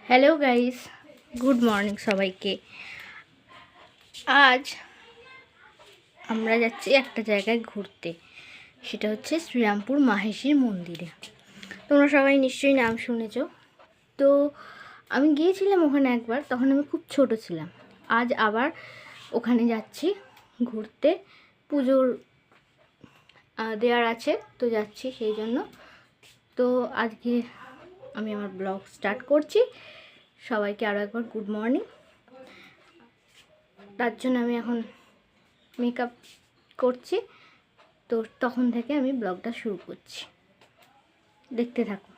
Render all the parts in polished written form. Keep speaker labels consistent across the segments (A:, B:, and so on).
A: Hello guys, good morning সবাইকে। আজ আমরা যাচ্ছি একটা জায়গায় ঘুরতে, সেটা হচ্ছে শ্রীরামপুর মাহেশের মন্দিরে। তোমরা সবাই নিশ্চয়ই নাম শুনেছ। তো আমি গিয়েছিলাম ওখানে একবার, তখন আমি খুব ছোট ছিলাম। আজ আবার ওখানে যাচ্ছি ঘুরতে, পুজোর দেওয়ার আছে, তো যাচ্ছি সেই জন্য। তো আজকে আমি আমার ব্লগ স্টার্ট করছি। সবাইকে আরও একবার গুড মর্নিং। তার জন্য আমি এখন মেকআপ করছি, তো তখন থেকে আমি ব্লগটা শুরু করছি, দেখতে থাকো।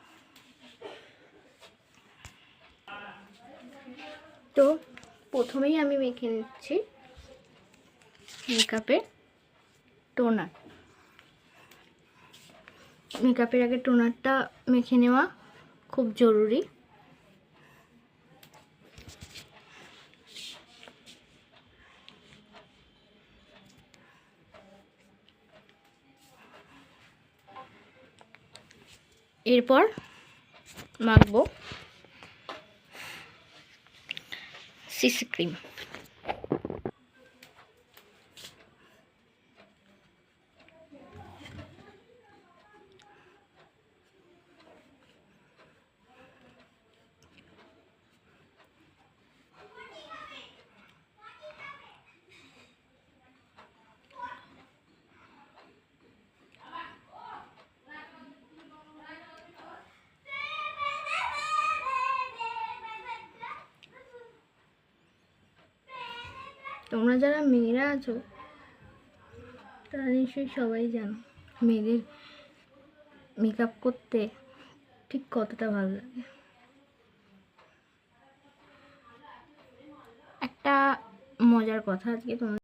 A: তো প্রথমেই আমি মেখে নিচ্ছি মেকআপের টোনার। মেকআপের আগে টোনারটা মেখে নেওয়া খুব জরুরি। এরপর মাখবো সিসি ক্রিম। তোমরা যারা মেয়েরা আছো তারা নিশ্চয়ই সবাই জানো মেয়েদের মেকআপ করতে ঠিক কতটা ভালো লাগে। একটা মজার কথা আজকে তোমাদের